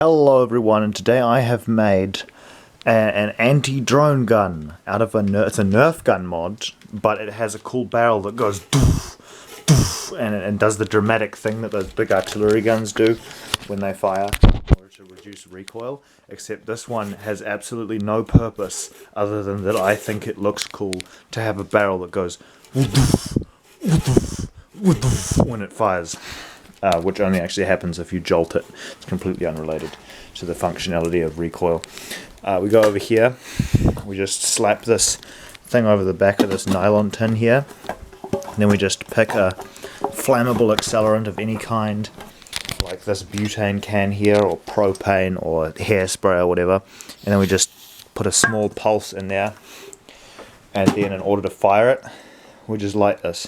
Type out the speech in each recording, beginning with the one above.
Hello everyone, and today I have made an anti-drone gun out of it's a Nerf gun mod, but it has a cool barrel that goes doof, doof, and does the dramatic thing that those big artillery guns do when they fire in order to reduce recoil, except this one has absolutely no purpose other than that I think it looks cool to have a barrel that goes doof, doof, doof, when it fires. Which only actually happens if you jolt it. It's completely unrelated to the functionality of recoil. We go over here, we just slap this thing over the back of this nylon tin here, and then we just pick a flammable accelerant of any kind, like this butane can here, or propane, or hairspray, or whatever, and then we just put a small pulse in there, and then in order to fire it, we just light this.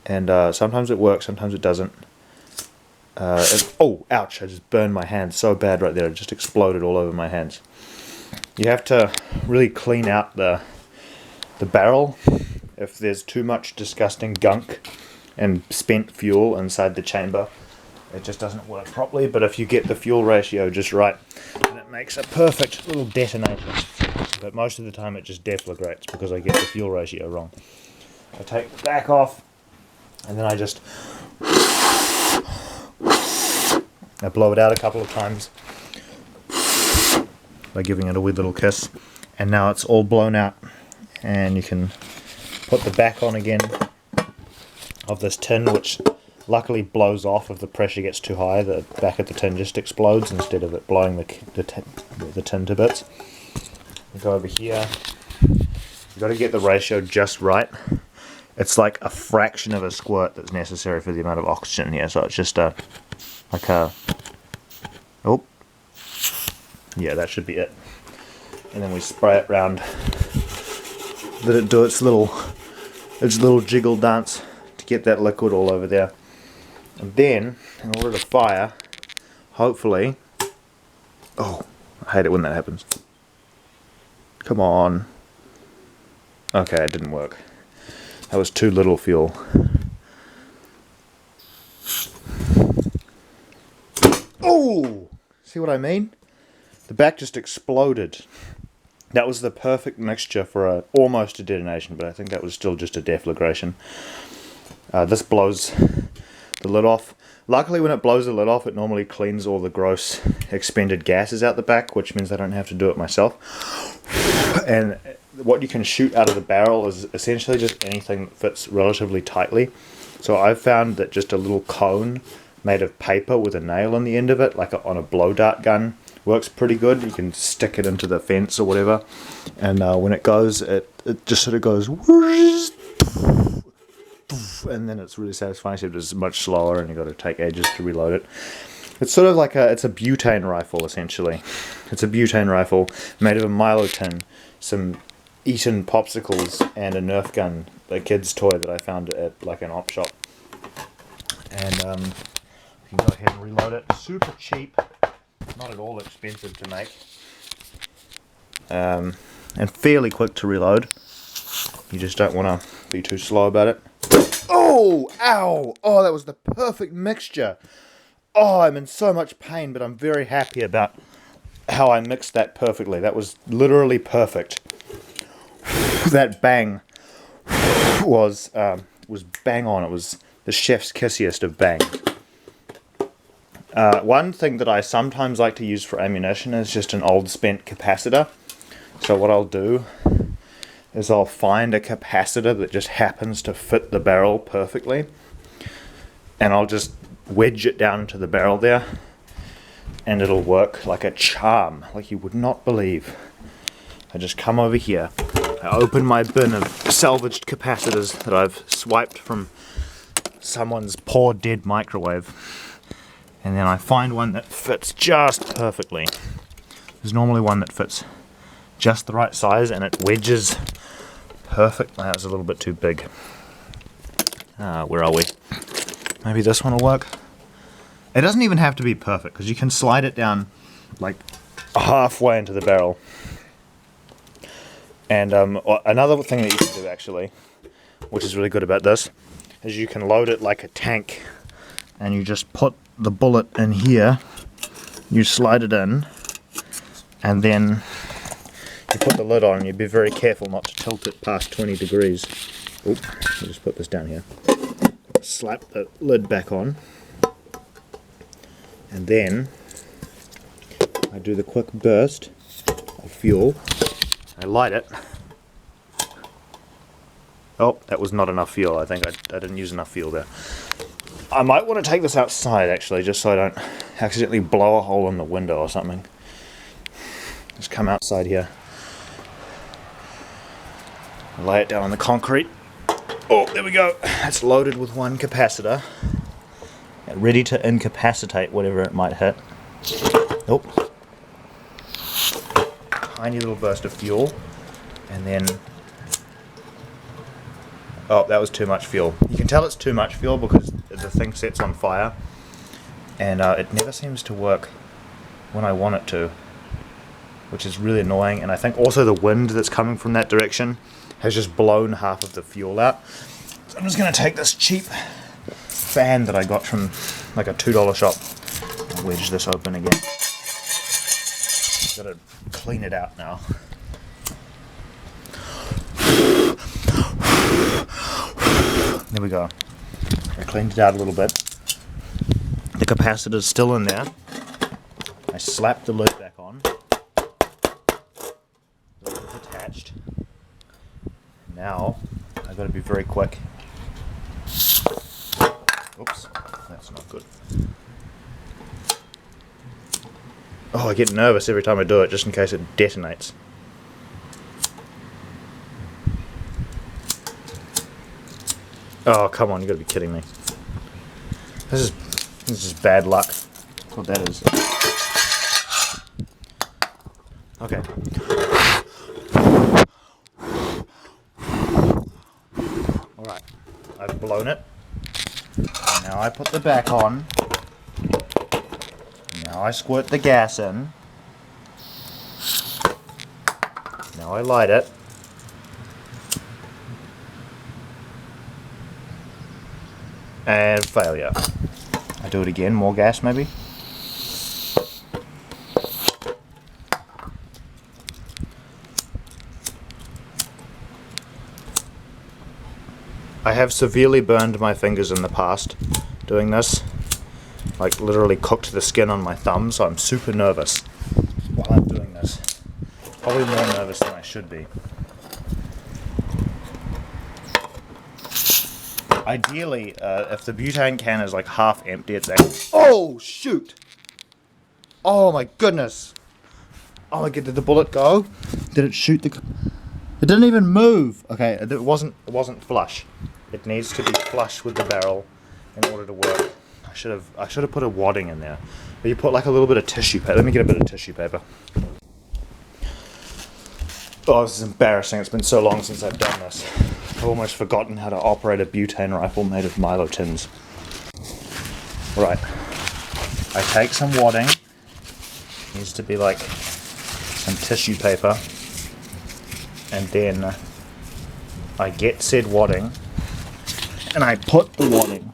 And sometimes it works, sometimes it doesn't. Oh, ouch, I just burned my hand so bad right there, it just exploded all over my hands. You have to really clean out the barrel if there's too much disgusting gunk and spent fuel inside the chamber. It just doesn't work properly, but if you get the fuel ratio just right, then it makes a perfect little detonator. But most of the time it just deflagrates because I get the fuel ratio wrong. I take the back off, and then I blow it out a couple of times by giving it a wee little kiss, and now it's all blown out, and you can put the back on again of this tin, which luckily blows off if the pressure gets too high. The back of the tin just explodes instead of it blowing the tin to bits. We go over here, you've got to get the ratio just right. It's like a fraction of a squirt that's necessary for the amount of oxygen here, so it's just oh, yeah, that should be it. And then we spray it round, let it do its little jiggle dance to get that liquid all over there. And then, in order to fire, hopefully, oh, I hate it when that happens. Come on. Okay, it didn't work. That was too little fuel. Oh! See what I mean? The back just exploded. That was the perfect mixture for almost a detonation, but I think that was still just a deflagration. This blows the lid off. Luckily, when it blows the lid off, it normally cleans all the gross expended gases out the back, which means I don't have to do it myself. And what you can shoot out of the barrel is essentially just anything that fits relatively tightly. So I've found that just a little cone made of paper with a nail on the end of it, like on a blow dart gun, works pretty good. You can stick it into the fence or whatever, and when it goes, it just sort of goes, and then it's really satisfying. Except it's much slower, and you've got to take ages to reload it. It's sort of like it's a butane rifle, essentially. It's a butane rifle made of a Milo tin, some Eaton popsicles, and a Nerf gun, a kid's toy that I found at like an op shop. And you can go ahead and reload it. Super cheap, not at all expensive to make, and fairly quick to reload. You just don't want to be too slow about it. Oh, ow! Oh, that was the perfect mixture. Oh, I'm in so much pain, but I'm very happy about how I mixed that perfectly. That was literally perfect. That bang was bang on. It was the chef's kissiest of bang. One thing that I sometimes like to use for ammunition is just an old spent capacitor. So what I'll do is I'll find a capacitor that just happens to fit the barrel perfectly, and I'll just wedge it down into the barrel there, and it'll work like a charm, like you would not believe. I just come over here, I open my bin of salvaged capacitors that I've swiped from someone's poor dead microwave, and then I find one that fits just perfectly. There's normally one that fits just the right size, and it wedges perfect. That was a little bit too big. Where are we? Maybe this one will work. It doesn't even have to be perfect, because you can slide it down like halfway into the barrel. And another thing that you can do, actually, which is really good about this, is you can load it like a tank, and you just put the bullet in here, you slide it in, and then you put the lid on. You'd be very careful not to tilt it past 20 degrees. Oop, I'll just put this down here. Slap the lid back on, and then I do the quick burst of fuel. I light it. Oh, that was not enough fuel. I think I didn't use enough fuel there. I might want to take this outside actually, just so I don't accidentally blow a hole in the window or something. Just come outside here. Lay it down on the concrete. Oh, there we go. It's loaded with one capacitor. Ready to incapacitate whatever it might hit. Nope. Tiny little burst of fuel. And then... oh, that was too much fuel. You can tell it's too much fuel because the thing sets on fire. And it never seems to work when I want it to, which is really annoying. And I think also the wind that's coming from that direction has just blown half of the fuel out. So I'm just going to take this cheap fan that I got from like a $2 shop and wedge this open again. Got to clean it out now. There we go. I cleaned it out a little bit. The capacitor's still in there. I slapped the lid back on. The lid's attached. Now, I've got to be very quick. Oops, that's not good. Oh, I get nervous every time I do it, just in case it detonates. Oh, come on, you gotta be kidding me. This is bad luck. That's what that is. Okay. Alright, I've blown it. Now I put the back on. Now I squirt the gas in. Now I light it. And failure. I do it again, more gas maybe. I have severely burned my fingers in the past doing this. Like literally cooked the skin on my thumb, so I'm super nervous while I'm doing this. Probably more nervous than I should be. Ideally, if the butane can is like half empty, it's actually... oh, shoot! Oh my goodness! Oh my god, did the bullet go? Did it shoot the... it didn't even move! Okay, it wasn't flush. It needs to be flush with the barrel in order to work. I should have put a wadding in there. But you put like a little bit of tissue paper. Let me get a bit of tissue paper. Oh, this is embarrassing. It's been so long since I've done this. I've almost forgotten how to operate a butane rifle made of Milo tins. Right. I take some wadding. Needs to be like some tissue paper. And then I get said wadding. And I put the wadding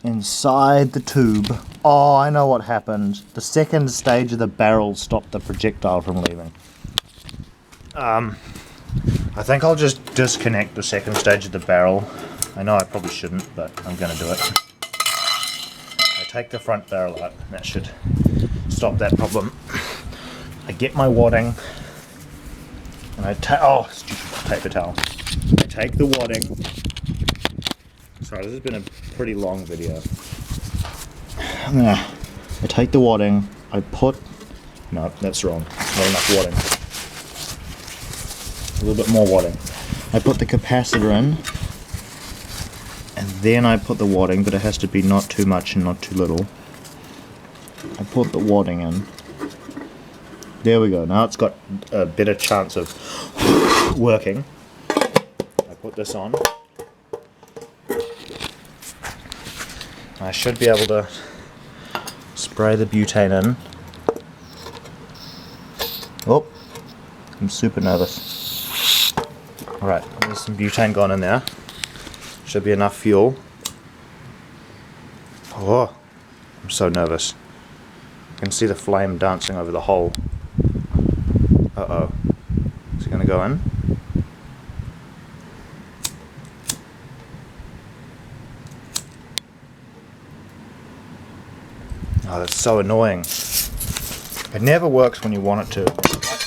inside the tube. Oh, I know what happened. The second stage of the barrel stopped the projectile from leaving. I think I'll just disconnect the second stage of the barrel. I know I probably shouldn't, but I'm going to do it. I take the front barrel out, and that should stop that problem. I get my wadding, and I take... oh, stupid paper towel. I take the wadding. Sorry, this has been a pretty long video. I take the wadding, I put... no, that's wrong. Not enough wadding. A little bit more wadding. I put the capacitor in, and then I put the wadding, but it has to be not too much and not too little. I put the wadding in. There we go. Now it's got a better chance of working. I put this on. I should be able to spray the butane in. Oh, I'm super nervous. Alright, there's some butane gone in there. Should be enough fuel. Oh, I'm so nervous. You can see the flame dancing over the hole. Uh-oh. Is it going to go in? Oh, that's so annoying. It never works when you want it to.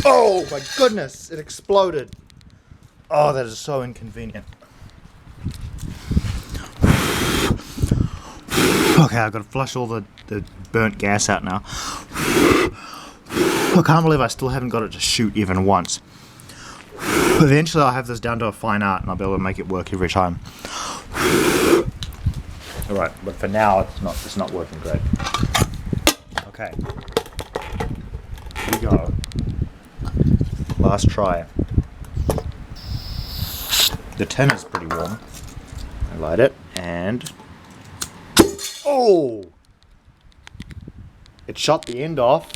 Oh my goodness, it exploded. Oh, that is so inconvenient. Okay, I've got to flush all the burnt gas out now. I can't believe I still haven't got it to shoot even once. Eventually I'll have this down to a fine art and I'll be able to make it work every time. Alright, but for now it's not working great. Okay. Here we go. Last try. The tin is pretty warm. I light it and... Oh! It shot the end off.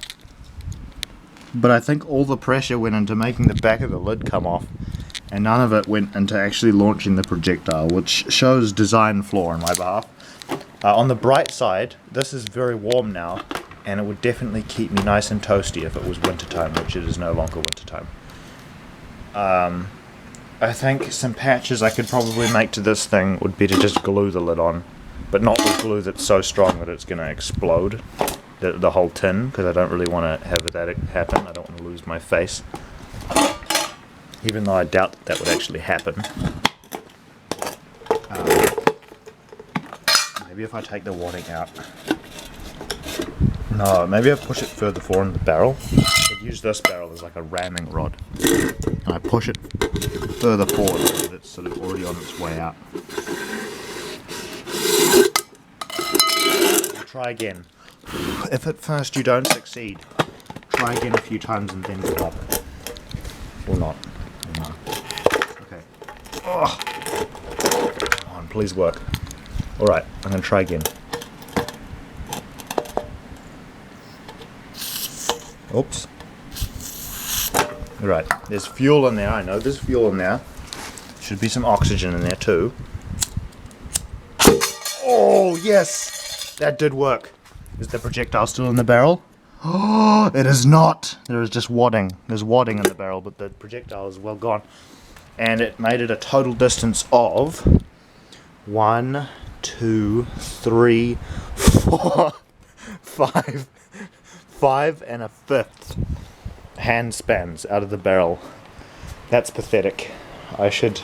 But I think all the pressure went into making the back of the lid come off, and none of it went into actually launching the projectile, which shows design flaw on my behalf. On the bright side, this is very warm now, and it would definitely keep me nice and toasty if it was wintertime, which it is no longer wintertime. I think some patches I could probably make to this thing would be to just glue the lid on, but not with glue that's so strong that it's going to explode the whole tin, because I don't really want to have that happen. I don't want to lose my face, even though I doubt that would actually happen. Maybe if I take the wadding out. No, maybe I push it further forward in the barrel. I'd use this barrel as like a ramming rod. And I push it further forward so that it's sort of already on its way out. I'll try again. If at first you don't succeed, try again a few times and then give up. Or not. No. Okay. Oh. Come on, please work. Alright, I'm going to try again. Oops. Right, there's fuel in there. I know there's fuel in there. Should be some oxygen in there too. Oh, yes! That did work. Is the projectile still in the barrel? Oh, it is not. There is just wadding. There's wadding in the barrel, but the projectile is well gone. And it made it a total distance of 1, 2, 3, 4, 5 and a fifth hand spans out of the barrel. That's pathetic. I should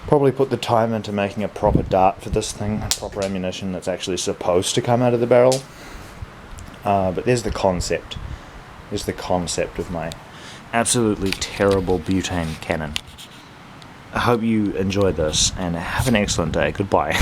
probably put the time into making a proper dart for this thing, proper ammunition that's actually supposed to come out of the barrel. But there's the concept. There's the concept of my absolutely terrible butane cannon. I hope you enjoyed this and have an excellent day. Goodbye.